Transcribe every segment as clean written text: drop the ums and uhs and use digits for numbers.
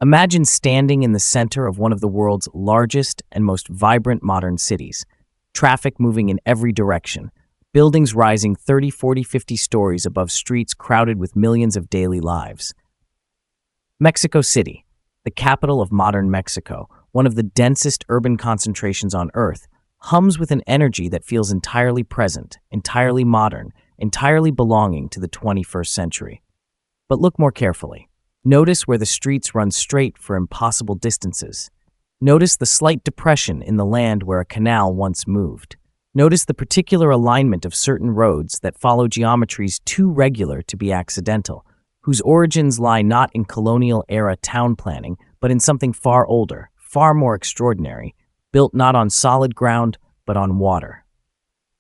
Imagine standing in the center of one of the world's largest and most vibrant modern cities, traffic moving in every direction, buildings rising 30, 40, 50 stories above streets crowded with millions of daily lives. Mexico City, the capital of modern Mexico, one of the densest urban concentrations on Earth, hums with an energy that feels entirely present, entirely modern, entirely belonging to the 21st century. But look more carefully. Notice where the streets run straight for impossible distances. Notice the slight depression in the land where a canal once moved. Notice the particular alignment of certain roads that follow geometries too regular to be accidental, whose origins lie not in colonial-era town planning, but in something far older, far more extraordinary, built not on solid ground, but on water.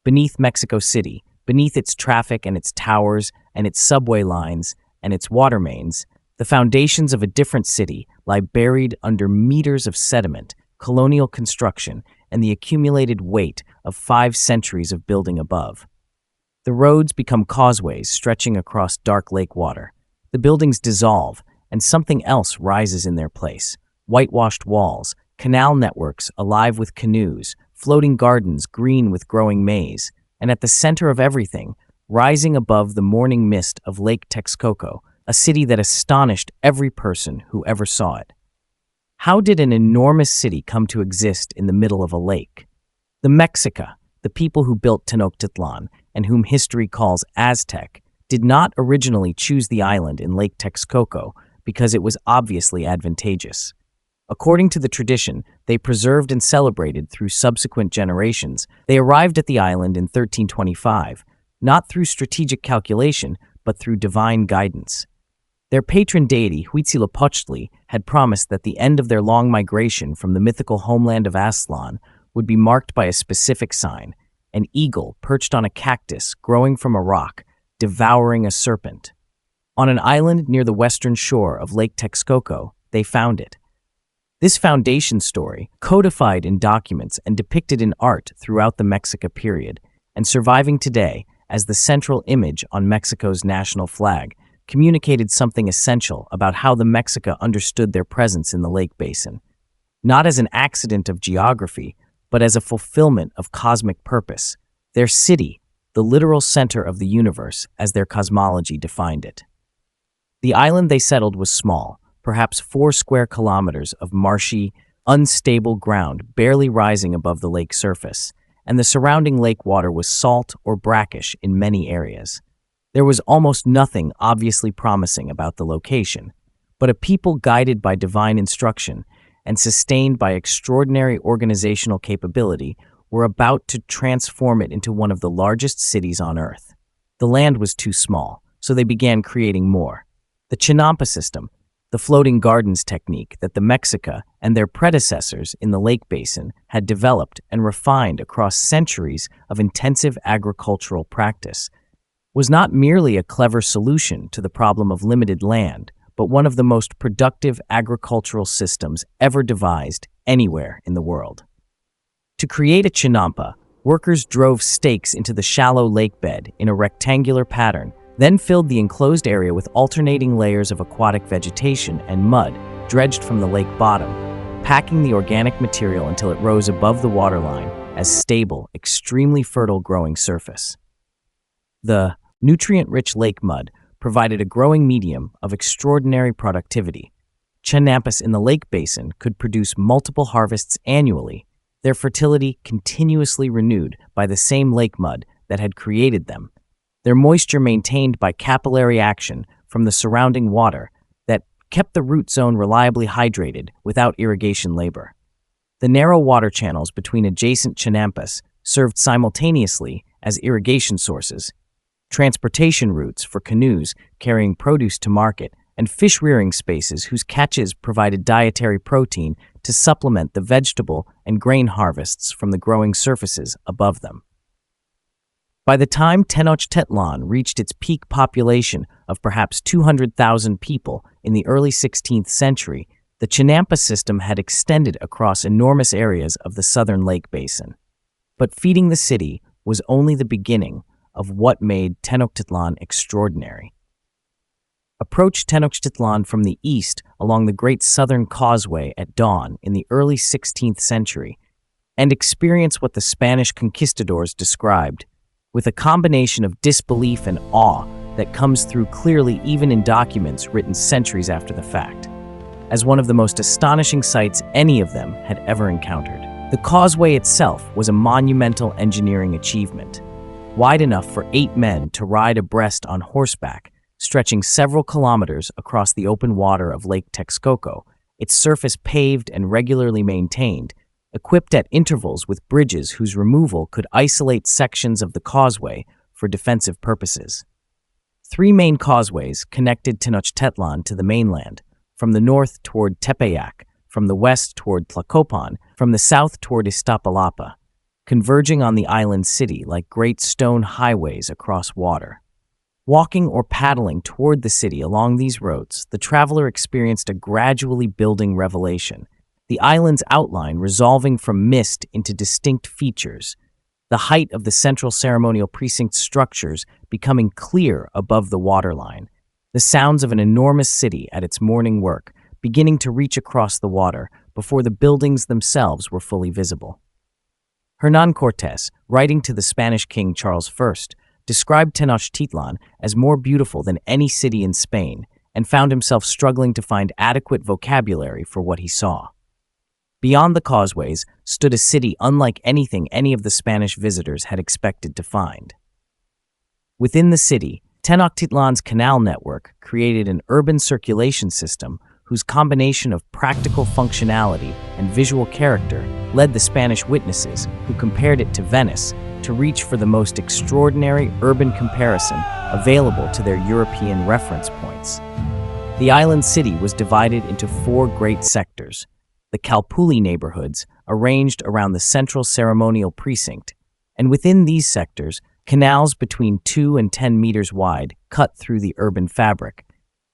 Beneath Mexico City, beneath its traffic and its towers and its subway lines and its water mains, the foundations of a different city lie buried under meters of sediment, colonial construction, and the accumulated weight of 5 centuries of building above. The roads become causeways stretching across dark lake water. The buildings dissolve, and something else rises in their place. Whitewashed walls, canal networks alive with canoes, floating gardens green with growing maize, and at the center of everything, rising above the morning mist of Lake Texcoco, a city that astonished every person who ever saw it. How did an enormous city come to exist in the middle of a lake? The Mexica, the people who built Tenochtitlan, and whom history calls Aztec, did not originally choose the island in Lake Texcoco because it was obviously advantageous. According to the tradition they preserved and celebrated through subsequent generations, they arrived at the island in 1325, not through strategic calculation, but through divine guidance. Their patron deity, Huitzilopochtli, had promised that the end of their long migration from the mythical homeland of Aztlan would be marked by a specific sign, an eagle perched on a cactus growing from a rock, devouring a serpent. On an island near the western shore of Lake Texcoco, they found it. This foundation story, codified in documents and depicted in art throughout the Mexica period, and surviving today as the central image on Mexico's national flag, communicated something essential about how the Mexica understood their presence in the lake basin, not as an accident of geography, but as a fulfillment of cosmic purpose, their city, the literal center of the universe as their cosmology defined it. The island they settled was small, perhaps 4 square kilometers of marshy, unstable ground barely rising above the lake surface, and the surrounding lake water was salt or brackish in many areas. There was almost nothing obviously promising about the location, but a people guided by divine instruction and sustained by extraordinary organizational capability were about to transform it into one of the largest cities on Earth. The land was too small, so they began creating more. The chinampa system, the floating gardens technique that the Mexica and their predecessors in the lake basin had developed and refined across centuries of intensive agricultural practice, was not merely a clever solution to the problem of limited land, but one of the most productive agricultural systems ever devised anywhere in the world. To create a chinampa, workers drove stakes into the shallow lake bed in a rectangular pattern, then filled the enclosed area with alternating layers of aquatic vegetation and mud dredged from the lake bottom, packing the organic material until it rose above the waterline as stable, extremely fertile growing surface. The nutrient-rich lake mud provided a growing medium of extraordinary productivity. Chinampas in the lake basin could produce multiple harvests annually, their fertility continuously renewed by the same lake mud that had created them, their moisture maintained by capillary action from the surrounding water that kept the root zone reliably hydrated without irrigation labor. The narrow water channels between adjacent chinampas served simultaneously as irrigation sources, transportation routes for canoes carrying produce to market, and fish-rearing spaces whose catches provided dietary protein to supplement the vegetable and grain harvests from the growing surfaces above them. By the time Tenochtitlan reached its peak population of perhaps 200,000 people in the early 16th century, the chinampa system had extended across enormous areas of the southern lake basin. But feeding the city was only the beginning of what made Tenochtitlan extraordinary. Approach Tenochtitlan from the east along the Great Southern Causeway at dawn in the early 16th century, and experience what the Spanish conquistadors described, with a combination of disbelief and awe that comes through clearly even in documents written centuries after the fact, as one of the most astonishing sights any of them had ever encountered. The causeway itself was a monumental engineering achievement, wide enough for 8 men to ride abreast on horseback, stretching several kilometers across the open water of Lake Texcoco, its surface paved and regularly maintained, equipped at intervals with bridges whose removal could isolate sections of the causeway for defensive purposes. 3 main causeways connected Tenochtitlan to the mainland, from the north toward Tepeyac, from the west toward Tlacopan, from the south toward Iztapalapa, converging on the island city like great stone highways across water. Walking or paddling toward the city along these roads, the traveler experienced a gradually building revelation, the island's outline resolving from mist into distinct features, the height of the central ceremonial precinct structures becoming clear above the waterline, the sounds of an enormous city at its morning work beginning to reach across the water before the buildings themselves were fully visible. Hernán Cortés, writing to the Spanish king Charles I, described Tenochtitlan as more beautiful than any city in Spain and found himself struggling to find adequate vocabulary for what he saw. Beyond the causeways stood a city unlike anything any of the Spanish visitors had expected to find. Within the city, Tenochtitlan's canal network created an urban circulation system whose combination of practical functionality and visual character led the Spanish witnesses, who compared it to Venice, to reach for the most extraordinary urban comparison available to their European reference points. The island city was divided into 4 great sectors: the Calpulli neighborhoods, arranged around the central ceremonial precinct, and within these sectors, canals between 2 and 10 meters wide cut through the urban fabric,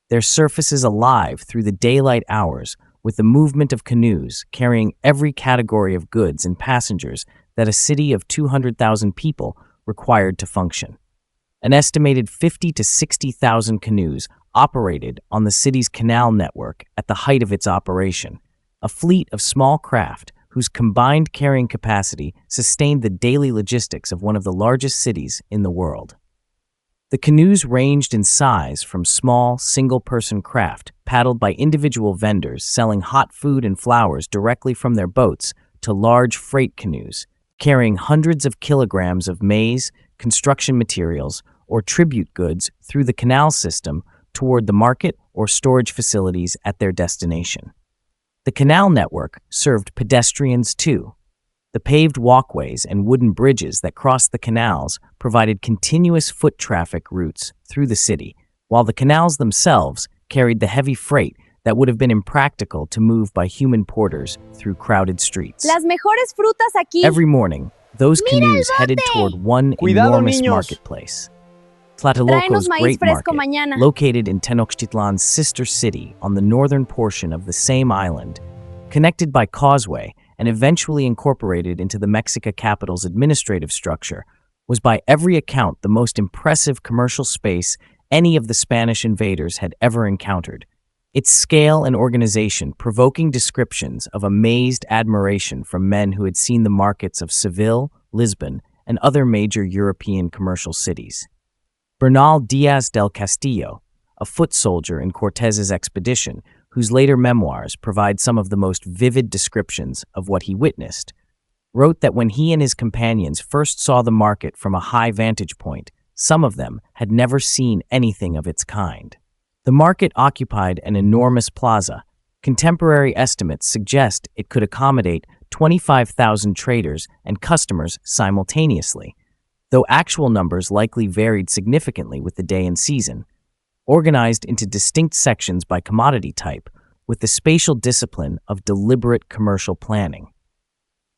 their surfaces alive through the daylight hours with the movement of canoes carrying every category of goods and passengers that a city of 200,000 people required to function. An estimated 50 to 60,000 canoes operated on the city's canal network at the height of its operation, a fleet of small craft whose combined carrying capacity sustained the daily logistics of one of the largest cities in the world. The canoes ranged in size from small, single-person craft paddled by individual vendors selling hot food and flowers directly from their boats to large freight canoes, carrying hundreds of kilograms of maize, construction materials, or tribute goods through the canal system toward the market or storage facilities at their destination. The canal network served pedestrians too. The paved walkways and wooden bridges that crossed the canals provided continuous foot traffic routes through the city, while the canals themselves carried the heavy freight that would have been impractical to move by human porters through crowded streets. Las mejores frutas aquí. Every morning, those canoes headed toward one enormous marketplace, Tlatelolco's Great Market, located in Tenochtitlan's sister city on the northern portion of the same island, connected by causeway and eventually incorporated into the Mexica capital's administrative structure, was by every account the most impressive commercial space any of the Spanish invaders had ever encountered, its scale and organization provoking descriptions of amazed admiration from men who had seen the markets of Seville, Lisbon, and other major European commercial cities. Bernal Diaz del Castillo, a foot soldier in Cortés's expedition, whose later memoirs provide some of the most vivid descriptions of what he witnessed, wrote that when he and his companions first saw the market from a high vantage point, some of them had never seen anything of its kind. The market occupied an enormous plaza. Contemporary estimates suggest it could accommodate 25,000 traders and customers simultaneously, though actual numbers likely varied significantly with the day and season. Organized into distinct sections by commodity type, with the spatial discipline of deliberate commercial planning.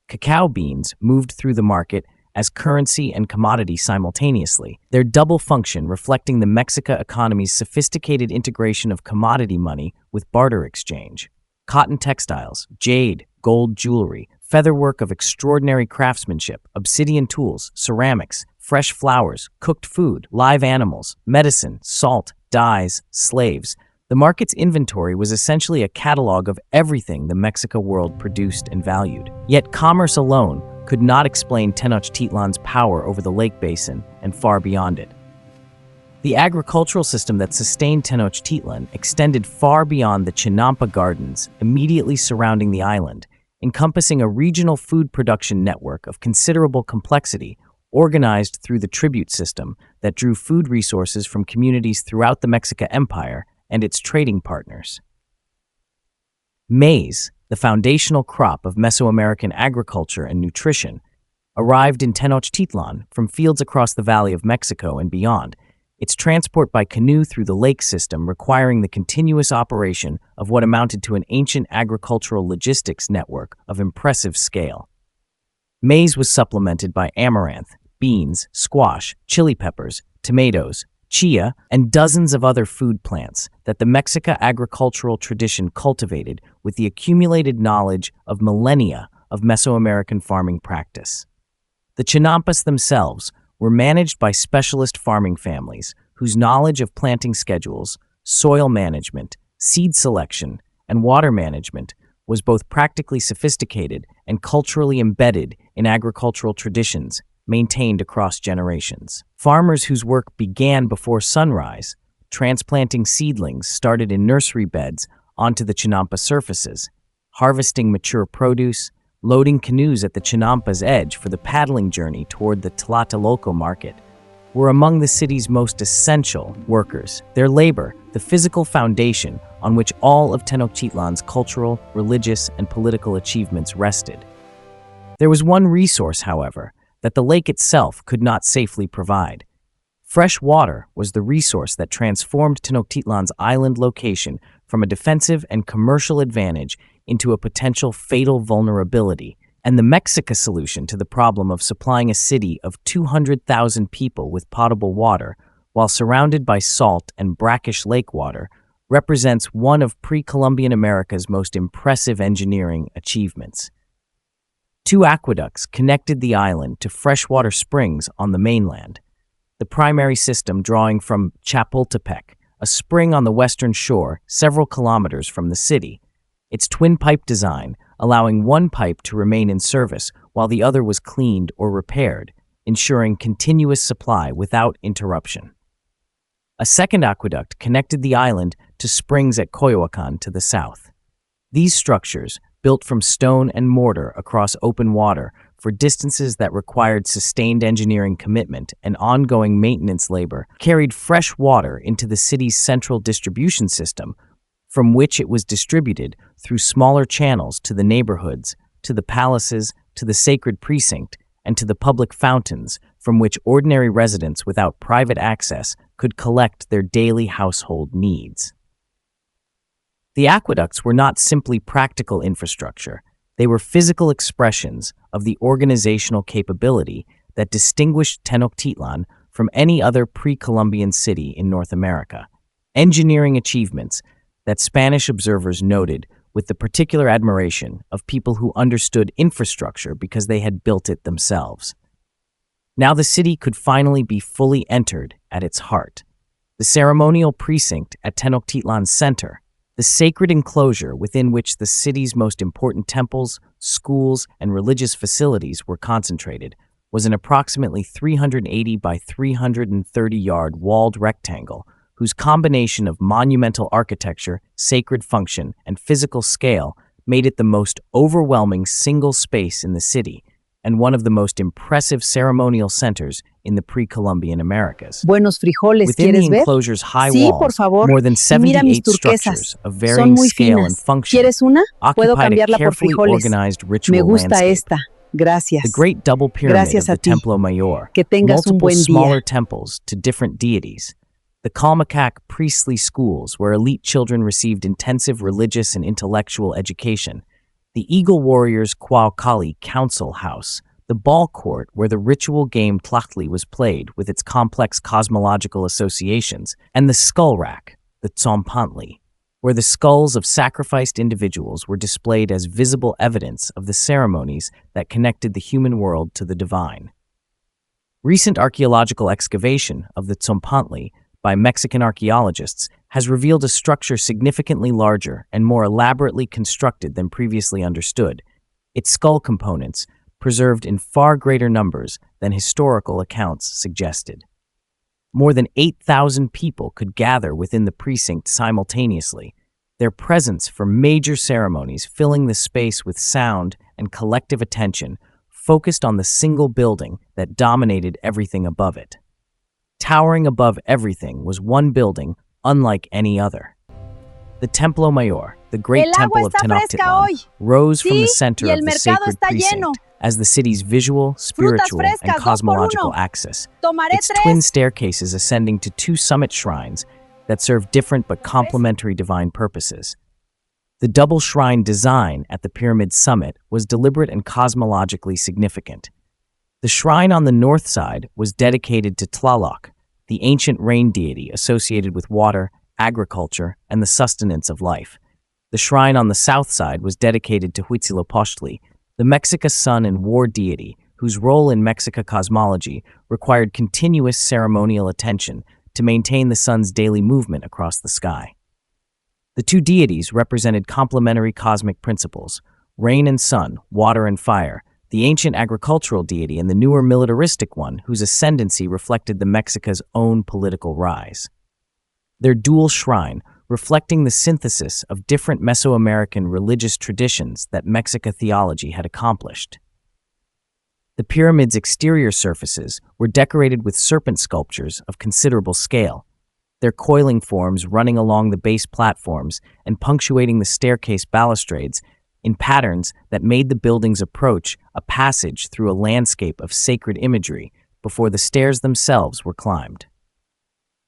Cacao beans moved through the market as currency and commodity simultaneously, their double function reflecting the Mexica economy's sophisticated integration of commodity money with barter exchange. Cotton textiles, jade, gold jewelry, featherwork of extraordinary craftsmanship, obsidian tools, ceramics, fresh flowers, cooked food, live animals, medicine, salt, dyes, slaves. The market's inventory was essentially a catalog of everything the Mexica world produced and valued. Yet commerce alone could not explain Tenochtitlan's power over the lake basin and far beyond it. The agricultural system that sustained Tenochtitlan extended far beyond the chinampa gardens immediately surrounding the island, encompassing a regional food production network of considerable complexity organized through the tribute system that drew food resources from communities throughout the Mexica Empire and its trading partners. Maize, the foundational crop of Mesoamerican agriculture and nutrition, arrived in Tenochtitlan from fields across the Valley of Mexico and beyond, its transport by canoe through the lake system requiring the continuous operation of what amounted to an ancient agricultural logistics network of impressive scale. Maize was supplemented by amaranth, beans, squash, chili peppers, tomatoes, chia, and dozens of other food plants that the Mexica agricultural tradition cultivated with the accumulated knowledge of millennia of Mesoamerican farming practice. The chinampas themselves were managed by specialist farming families whose knowledge of planting schedules, soil management, seed selection, and water management was both practically sophisticated and culturally embedded in agricultural traditions maintained across generations. Farmers whose work began before sunrise, transplanting seedlings started in nursery beds onto the chinampa surfaces, harvesting mature produce, loading canoes at the chinampa's edge for the paddling journey toward the Tlatelolco market, were among the city's most essential workers. Their labor, the physical foundation on which all of Tenochtitlan's cultural, religious, and political achievements rested. There was one resource, however, that the lake itself could not safely provide. Fresh water was the resource that transformed Tenochtitlan's island location from a defensive and commercial advantage into a potential fatal vulnerability, and the Mexica solution to the problem of supplying a city of 200,000 people with potable water while surrounded by salt and brackish lake water represents one of pre-Columbian America's most impressive engineering achievements. Two aqueducts connected the island to freshwater springs on the mainland, the primary system drawing from Chapultepec, a spring on the western shore several kilometers from the city, its twin-pipe design allowing one pipe to remain in service while the other was cleaned or repaired, ensuring continuous supply without interruption. A second aqueduct connected the island to springs at Coyoacan to the south. These structures, built from stone and mortar across open water for distances that required sustained engineering commitment and ongoing maintenance labor, carried fresh water into the city's central distribution system, from which it was distributed through smaller channels to the neighborhoods, to the palaces, to the sacred precinct, and to the public fountains from which ordinary residents without private access could collect their daily household needs. The aqueducts were not simply practical infrastructure, they were physical expressions of the organizational capability that distinguished Tenochtitlan from any other pre-Columbian city in North America. Engineering achievements that Spanish observers noted with the particular admiration of people who understood infrastructure because they had built it themselves. Now the city could finally be fully entered at its heart. The ceremonial precinct at Tenochtitlan's center, the sacred enclosure within which the city's most important temples, schools, and religious facilities were concentrated, was an approximately 380 by 330-yard walled rectangle whose combination of monumental architecture, sacred function, and physical scale made it the most overwhelming single space in the city and one of the most impressive ceremonial centers in the pre-Columbian Americas. Buenos frijoles, Within the ¿quieres ver? enclosure's high Sí, por walls, favor. more than Y mira mis 78 structures turquesas. of Son varying muy scale and finas. function ¿Quieres una? Puedo occupied a cambiarla por carefully frijoles. organized Me ritual gusta landscape. esta. Gracias. The great double pyramid Gracias of a the ti. Templo Mayor, Que tengas un multiple buen día. smaller temples to different deities, the Calmacac priestly schools where elite children received intensive religious and intellectual education, the Eagle Warriors Cuauhtli Council House, the ball court where the ritual game Tlachtli was played with its complex cosmological associations, and the skull rack, the Tzompantli, where the skulls of sacrificed individuals were displayed as visible evidence of the ceremonies that connected the human world to the divine. Recent archaeological excavation of the Tzompantli by Mexican archaeologists has revealed a structure significantly larger and more elaborately constructed than previously understood. Its skull components, preserved in far greater numbers than historical accounts suggested. More than 8,000 people could gather within the precinct simultaneously, their presence for major ceremonies filling the space with sound and collective attention focused on the single building that dominated everything above it. Towering above everything was one building unlike any other. The Templo Mayor, the great El temple agua of está fresca Tenochtitlan, hoy. rose from Sí, the center y el of the mercado sacred está precinct lleno. as the city's visual, spiritual, frescas, and 2 por cosmological 1. axis. Tomaré Its 3. twin staircases ascending to 2 summit shrines that serve different but complementary divine purposes. The double shrine design at the pyramid's summit was deliberate and cosmologically significant. The shrine on the north side was dedicated to Tlaloc, the ancient rain deity associated with water, agriculture, and the sustenance of life. The shrine on the south side was dedicated to Huitzilopochtli, the Mexica sun and war deity, whose role in Mexica cosmology required continuous ceremonial attention to maintain the sun's daily movement across the sky. The two deities represented complementary cosmic principles: rain and sun, water and fire, the ancient agricultural deity and the newer militaristic one whose ascendancy reflected the Mexica's own political rise. Their dual shrine, reflecting the synthesis of different Mesoamerican religious traditions that Mexica theology had accomplished. The pyramid's exterior surfaces were decorated with serpent sculptures of considerable scale, their coiling forms running along the base platforms and punctuating the staircase balustrades in patterns that made the building's approach a passage through a landscape of sacred imagery before the stairs themselves were climbed.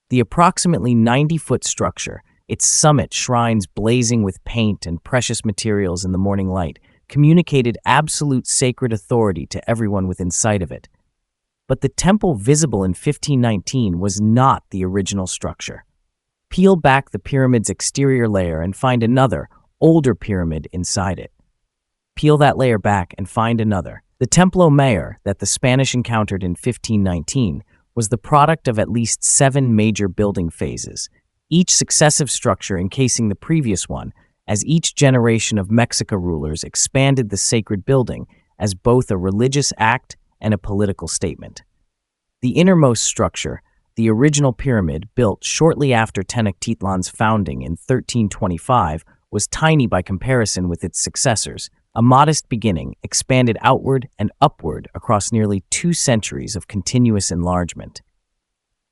The approximately 90-foot structure, its summit shrines blazing with paint and precious materials in the morning light, communicated absolute sacred authority to everyone within sight of it. But the temple visible in 1519 was not the original structure. Peel back the pyramid's exterior layer and find another, older pyramid inside it. Peel that layer back and find another. The Templo Mayor that the Spanish encountered in 1519 was the product of at least 7 major building phases, each successive structure encasing the previous one, as each generation of Mexica rulers expanded the sacred building as both a religious act and a political statement. The innermost structure, the original pyramid built shortly after Tenochtitlan's founding in 1325, was tiny by comparison with its successors. A modest beginning expanded outward and upward across nearly 2 centuries of continuous enlargement.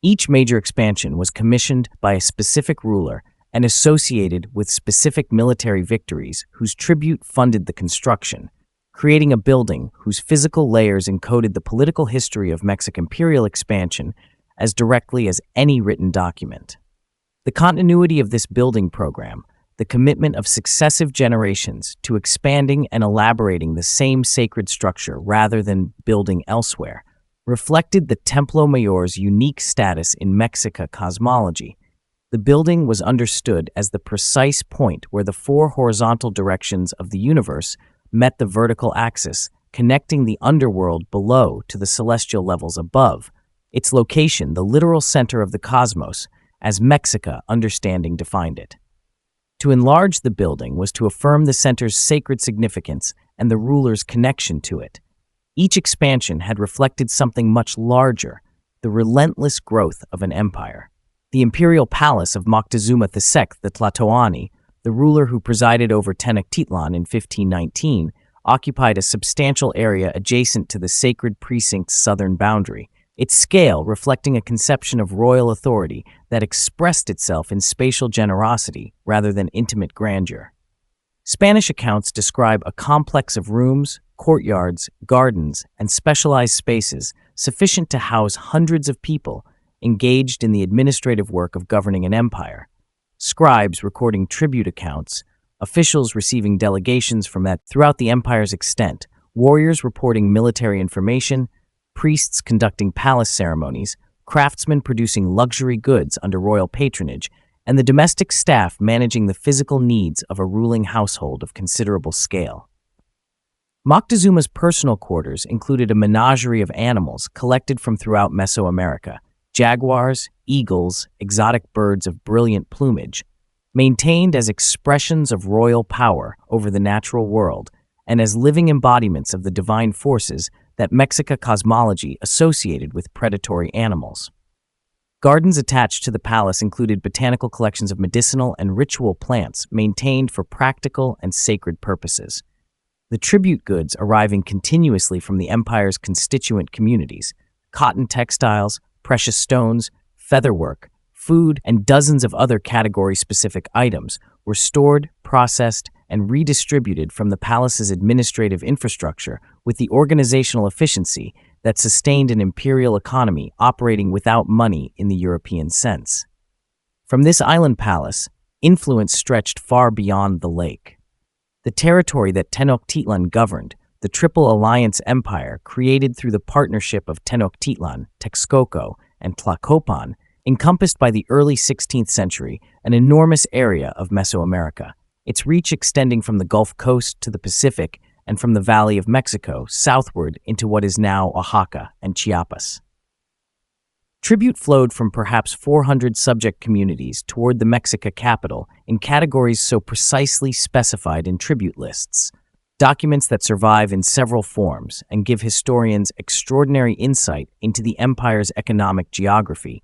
Each major expansion was commissioned by a specific ruler and associated with specific military victories whose tribute funded the construction, creating a building whose physical layers encoded the political history of Mexican imperial expansion as directly as any written document. The continuity of this building program, the commitment of successive generations to expanding and elaborating the same sacred structure rather than building elsewhere, reflected the Templo Mayor's unique status in Mexica cosmology. The building was understood as the precise point where the 4 horizontal directions of the universe met the vertical axis, connecting the underworld below to the celestial levels above, its location the literal center of the cosmos, as Mexica understanding defined it. To enlarge the building was to affirm the center's sacred significance and the ruler's connection to it. Each expansion had reflected something much larger, the relentless growth of an empire. The imperial palace of Moctezuma II the Tlatoani, the ruler who presided over Tenochtitlan in 1519, occupied a substantial area adjacent to the sacred precinct's southern boundary, its scale reflecting a conception of royal authority that expressed itself in spatial generosity rather than intimate grandeur. Spanish accounts describe a complex of rooms, courtyards, gardens, and specialized spaces sufficient to house hundreds of people engaged in the administrative work of governing an empire. Scribes recording tribute accounts, officials receiving delegations from that throughout the empire's extent, warriors reporting military information, priests conducting palace ceremonies, craftsmen producing luxury goods under royal patronage, and the domestic staff managing the physical needs of a ruling household of considerable scale. Moctezuma's personal quarters included a menagerie of animals collected from throughout Mesoamerica: jaguars, eagles, exotic birds of brilliant plumage, maintained as expressions of royal power over the natural world and as living embodiments of the divine forces that Mexica cosmology associated with predatory animals. Gardens attached to the palace included botanical collections of medicinal and ritual plants maintained for practical and sacred purposes. The tribute goods arriving continuously from the empire's constituent communities, cotton textiles, precious stones, featherwork, food, and dozens of other category-specific items were stored, processed, and redistributed from the palace's administrative infrastructure with the organizational efficiency that sustained an imperial economy operating without money in the European sense. From this island palace, influence stretched far beyond the lake. The territory that Tenochtitlan governed, the Triple Alliance Empire created through the partnership of Tenochtitlan, Texcoco, and Tlacopan, encompassed by the early 16th century an enormous area of Mesoamerica, its reach extending from the Gulf Coast to the Pacific and from the Valley of Mexico southward into what is now Oaxaca and Chiapas. Tribute flowed from perhaps 400 subject communities toward the Mexica capital in categories so precisely specified in tribute lists, documents that survive in several forms and give historians extraordinary insight into the empire's economic geography,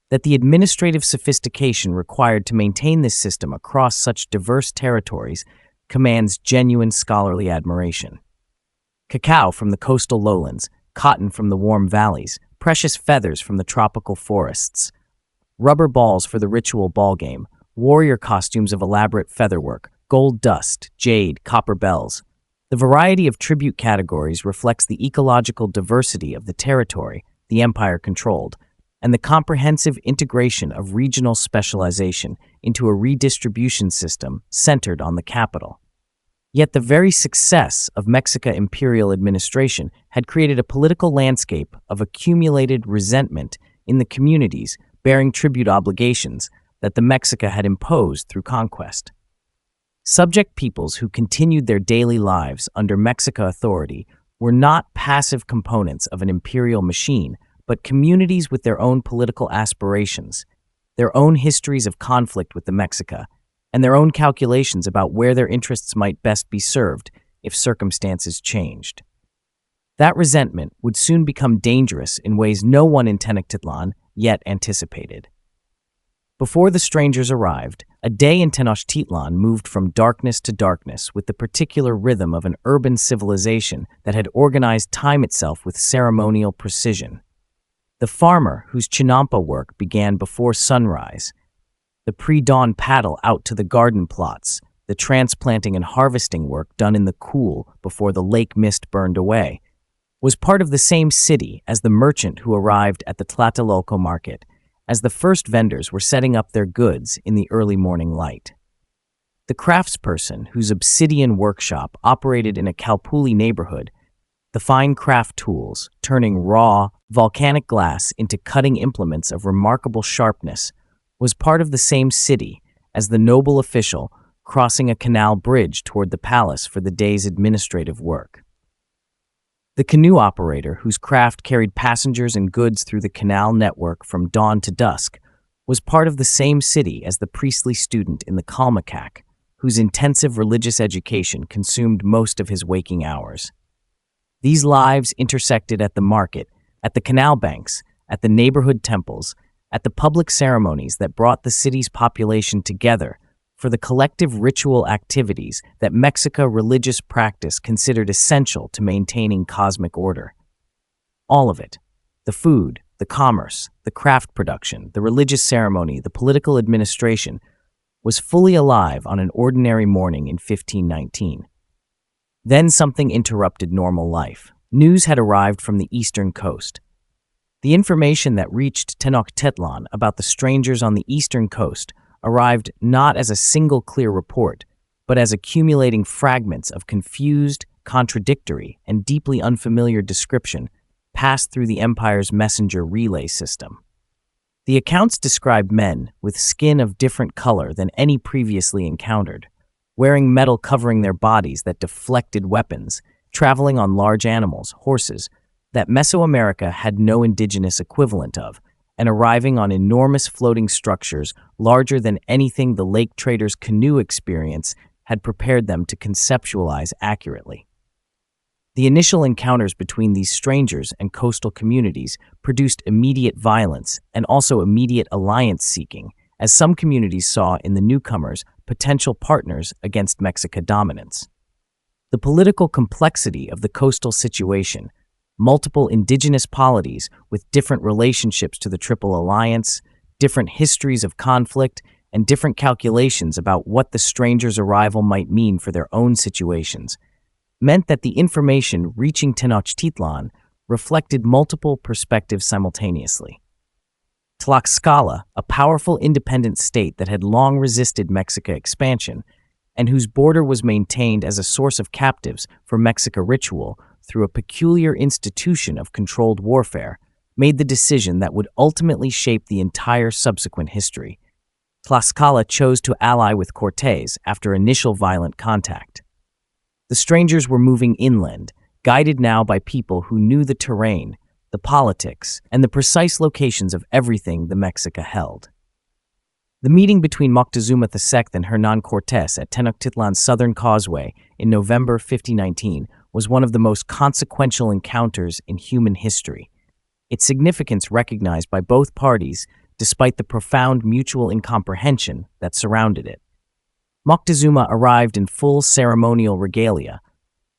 that the administrative sophistication required to maintain this system across such diverse territories commands genuine scholarly admiration. Cacao from the coastal lowlands, cotton from the warm valleys, precious feathers from the tropical forests, rubber balls for the ritual ballgame, warrior costumes of elaborate featherwork, gold dust, jade, copper bells. The variety of tribute categories reflects the ecological diversity of the territory the empire controlled, and the comprehensive integration of regional specialization into a redistribution system centered on the capital. Yet the very success of Mexica imperial administration had created a political landscape of accumulated resentment in the communities bearing tribute obligations that the Mexica had imposed through conquest. Subject peoples who continued their daily lives under Mexica authority were not passive components of an imperial machine, but communities with their own political aspirations, their own histories of conflict with the Mexica, and their own calculations about where their interests might best be served if circumstances changed. That resentment would soon become dangerous in ways no one in Tenochtitlan yet anticipated. Before the strangers arrived, a day in Tenochtitlan moved from darkness to darkness with the particular rhythm of an urban civilization that had organized time itself with ceremonial precision. The farmer, whose chinampa work began before sunrise, the pre-dawn paddle out to the garden plots, the transplanting and harvesting work done in the cool before the lake mist burned away, was part of the same city as the merchant who arrived at the Tlatelolco market, as the first vendors were setting up their goods in the early morning light. The craftsperson, whose obsidian workshop operated in a Calpulli neighborhood, the fine craft tools, turning raw, volcanic glass into cutting implements of remarkable sharpness, was part of the same city as the noble official crossing a canal bridge toward the palace for the day's administrative work. The canoe operator, whose craft carried passengers and goods through the canal network from dawn to dusk, was part of the same city as the priestly student in the Calmacac, whose intensive religious education consumed most of his waking hours. These lives intersected at the market, at the canal banks, at the neighborhood temples, at the public ceremonies that brought the city's population together for the collective ritual activities that Mexica religious practice considered essential to maintaining cosmic order. All of it, the food, the commerce, the craft production, the religious ceremony, the political administration, was fully alive on an ordinary morning in 1519. Then something interrupted normal life. News had arrived from the eastern coast. The information that reached Tenochtitlan about the strangers on the eastern coast arrived not as a single clear report, but as accumulating fragments of confused, contradictory, and deeply unfamiliar description passed through the empire's messenger relay system. The accounts described men with skin of different color than any previously encountered, wearing metal covering their bodies that deflected weapons, traveling on large animals, horses, that Mesoamerica had no indigenous equivalent of, and arriving on enormous floating structures larger than anything the lake traders' canoe experience had prepared them to conceptualize accurately. The initial encounters between these strangers and coastal communities produced immediate violence and also immediate alliance-seeking, as some communities saw in the newcomers potential partners against Mexica dominance. The political complexity of the coastal situation, multiple indigenous polities with different relationships to the Triple Alliance, different histories of conflict, and different calculations about what the strangers' arrival might mean for their own situations, meant that the information reaching Tenochtitlan reflected multiple perspectives simultaneously. Tlaxcala, a powerful independent state that had long resisted Mexica expansion, and whose border was maintained as a source of captives for Mexica ritual through a peculiar institution of controlled warfare, made the decision that would ultimately shape the entire subsequent history. Tlaxcala chose to ally with Cortés after initial violent contact. The strangers were moving inland, guided now by people who knew the terrain, the politics, and the precise locations of everything the Mexica held. The meeting between Moctezuma II and Hernán Cortés at Tenochtitlan's southern causeway in November 1519 was one of the most consequential encounters in human history, its significance recognized by both parties despite the profound mutual incomprehension that surrounded it. Moctezuma arrived in full ceremonial regalia,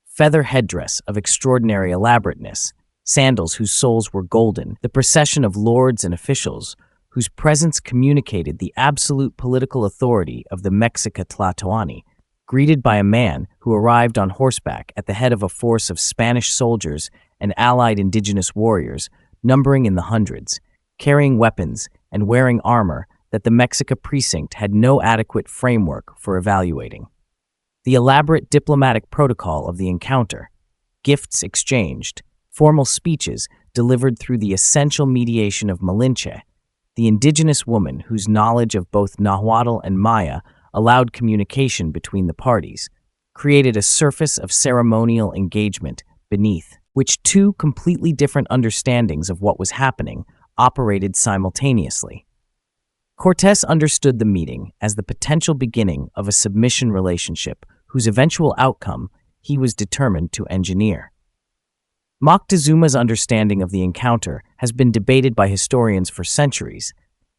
feather headdress of extraordinary elaborateness, sandals whose soles were golden, the procession of lords and officials whose presence communicated the absolute political authority of the Mexica Tlatoani, greeted by a man who arrived on horseback at the head of a force of Spanish soldiers and allied indigenous warriors, numbering in the hundreds, carrying weapons and wearing armor that the Mexica precinct had no adequate framework for evaluating. The elaborate diplomatic protocol of the encounter, gifts exchanged, formal speeches delivered through the essential mediation of Malinche, the indigenous woman whose knowledge of both Nahuatl and Maya allowed communication between the parties, created a surface of ceremonial engagement beneath which two completely different understandings of what was happening operated simultaneously. Cortés understood the meeting as the potential beginning of a submission relationship whose eventual outcome he was determined to engineer. Moctezuma's understanding of the encounter has been debated by historians for centuries.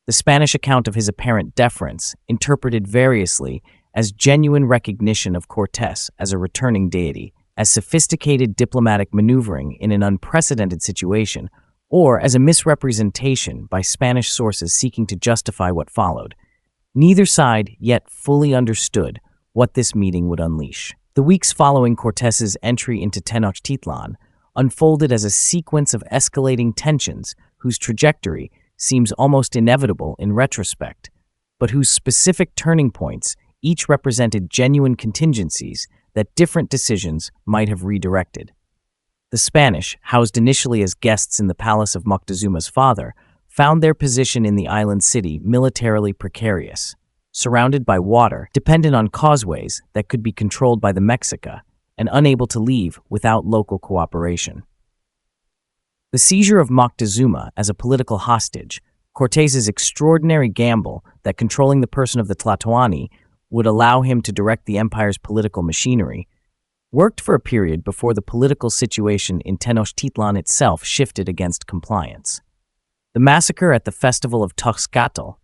The Spanish account of his apparent deference, interpreted variously as genuine recognition of Cortés as a returning deity, as sophisticated diplomatic maneuvering in an unprecedented situation, or as a misrepresentation by Spanish sources seeking to justify what followed. Neither side yet fully understood what this meeting would unleash. The weeks following Cortés's entry into Tenochtitlan unfolded as a sequence of escalating tensions whose trajectory seems almost inevitable in retrospect, but whose specific turning points each represented genuine contingencies that different decisions might have redirected. The Spanish, housed initially as guests in the palace of Moctezuma's father, found their position in the island city militarily precarious, surrounded by water, dependent on causeways that could be controlled by the Mexica, and unable to leave without local cooperation. The seizure of Moctezuma as a political hostage, Cortés's extraordinary gamble that controlling the person of the Tlatoani would allow him to direct the empire's political machinery, worked for a period before the political situation in Tenochtitlan itself shifted against compliance. The massacre at the Festival of Tlaxcatl,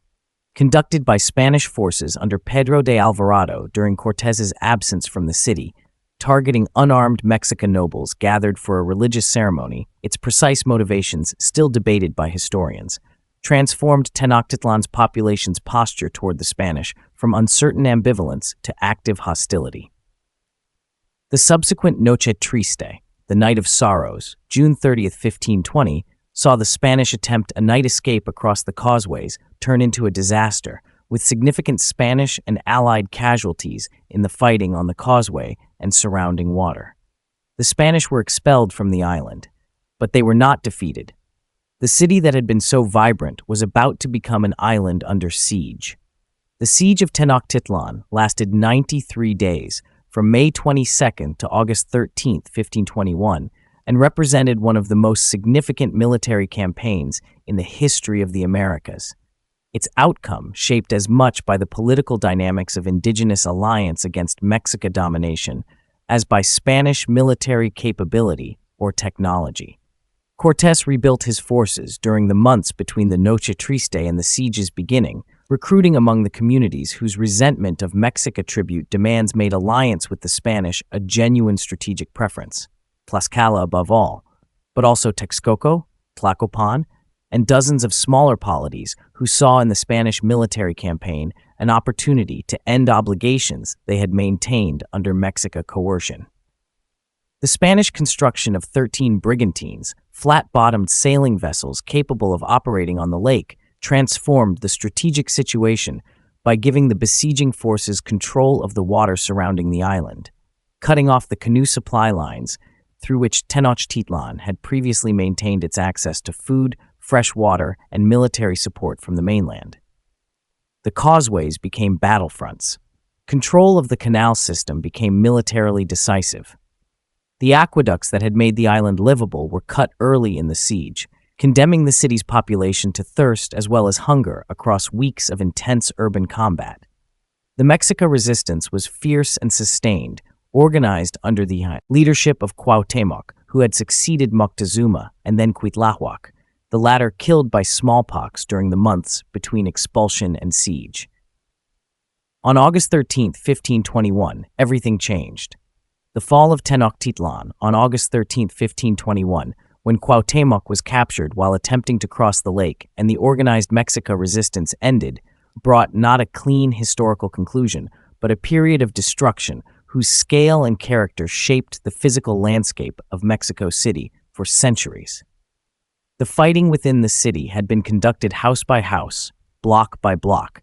conducted by Spanish forces under Pedro de Alvarado during Cortés's absence from the city, targeting unarmed Mexican nobles gathered for a religious ceremony, its precise motivations still debated by historians, transformed Tenochtitlan's population's posture toward the Spanish from uncertain ambivalence to active hostility. The subsequent Noche Triste, the Night of Sorrows, June 30th, 1520, saw the Spanish attempt a night escape across the causeways turn into a disaster, with significant Spanish and Allied casualties in the fighting on the causeway and surrounding water. The Spanish were expelled from the island, but they were not defeated. The city that had been so vibrant was about to become an island under siege. The siege of Tenochtitlan lasted 93 days, from May 22nd to August 13th, 1521, and represented one of the most significant military campaigns in the history of the Americas. Its outcome shaped as much by the political dynamics of indigenous alliance against Mexica domination as by Spanish military capability or technology. Cortés rebuilt his forces during the months between the Noche Triste and the siege's beginning, recruiting among the communities whose resentment of Mexica tribute demands made alliance with the Spanish a genuine strategic preference. Tlaxcala above all, but also Texcoco, Tlacopan, and dozens of smaller polities who saw in the Spanish military campaign an opportunity to end obligations they had maintained under Mexica coercion. The Spanish construction of 13 brigantines, flat-bottomed sailing vessels capable of operating on the lake, transformed the strategic situation by giving the besieging forces control of the water surrounding the island, cutting off the canoe supply lines through which Tenochtitlan had previously maintained its access to food, fresh water, and military support from the mainland. The causeways became battlefronts. Control of the canal system became militarily decisive. The aqueducts that had made the island livable were cut early in the siege, condemning the city's population to thirst as well as hunger across weeks of intense urban combat. The Mexica resistance was fierce and sustained, organized under the leadership of Cuauhtémoc, who had succeeded Moctezuma and then Cuitláhuac, the latter killed by smallpox during the months between expulsion and siege. On August 13, 1521, everything changed. The fall of Tenochtitlan on August 13, 1521, when Cuauhtémoc was captured while attempting to cross the lake and the organized Mexica resistance ended, brought not a clean historical conclusion, but a period of destruction whose scale and character shaped the physical landscape of Mexico City for centuries. The fighting within the city had been conducted house by house, block by block,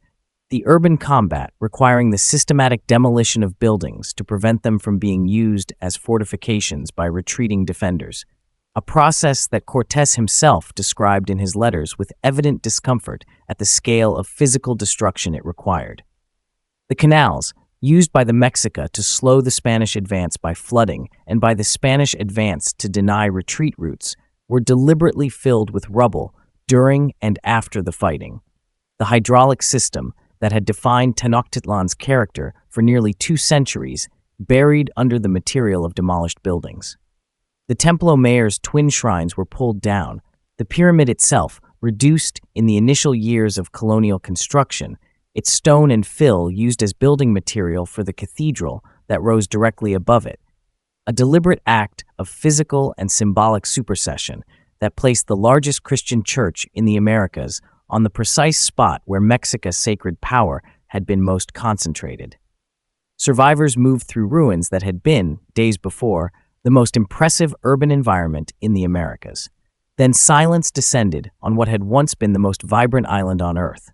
the urban combat requiring the systematic demolition of buildings to prevent them from being used as fortifications by retreating defenders, a process that Cortés himself described in his letters with evident discomfort at the scale of physical destruction it required. The canals, used by the Mexica to slow the Spanish advance by flooding and by the Spanish advance to deny retreat routes, were deliberately filled with rubble during and after the fighting. The hydraulic system that had defined Tenochtitlan's character for nearly 2 centuries, buried under the material of demolished buildings. The Templo Mayor's twin shrines were pulled down, the pyramid itself reduced in the initial years of colonial construction, its stone and fill used as building material for the cathedral that rose directly above it, a deliberate act of physical and symbolic supersession that placed the largest Christian church in the Americas on the precise spot where Mexica's sacred power had been most concentrated. Survivors moved through ruins that had been, days before, the most impressive urban environment in the Americas. Then silence descended on what had once been the most vibrant island on Earth.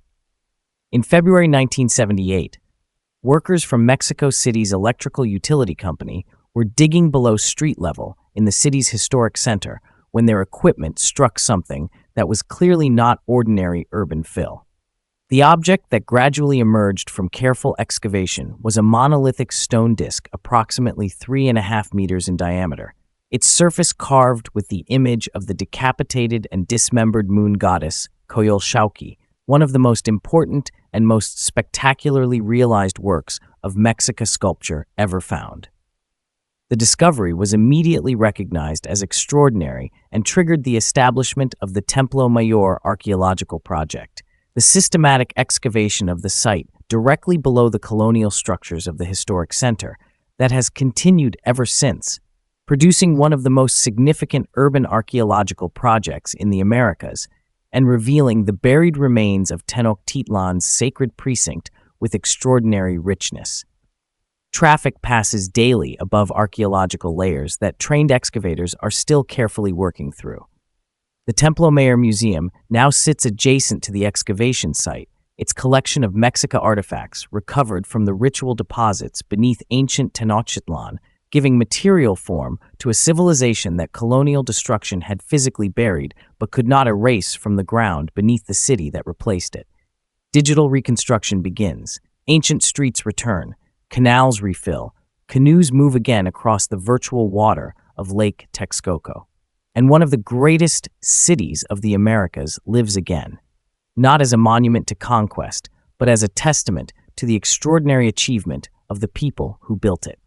In February 1978, workers from Mexico City's electrical utility company were digging below street level in the city's historic center when their equipment struck something that was clearly not ordinary urban fill. The object that gradually emerged from careful excavation was a monolithic stone disk approximately 3.5 meters in diameter, its surface carved with the image of the decapitated and dismembered moon goddess Coyolxauhqui, one of the most important and most spectacularly realized works of Mexica sculpture ever found. The discovery was immediately recognized as extraordinary and triggered the establishment of the Templo Mayor archaeological project, the systematic excavation of the site directly below the colonial structures of the historic center that has continued ever since, producing one of the most significant urban archaeological projects in the Americas and revealing the buried remains of Tenochtitlan's sacred precinct with extraordinary richness. Traffic passes daily above archaeological layers that trained excavators are still carefully working through. The Templo Mayor Museum now sits adjacent to the excavation site, its collection of Mexica artifacts recovered from the ritual deposits beneath ancient Tenochtitlan, giving material form to a civilization that colonial destruction had physically buried but could not erase from the ground beneath the city that replaced it. Digital reconstruction begins, ancient streets return, canals refill, canoes move again across the virtual water of Lake Texcoco. And one of the greatest cities of the Americas lives again, not as a monument to conquest, but as a testament to the extraordinary achievement of the people who built it.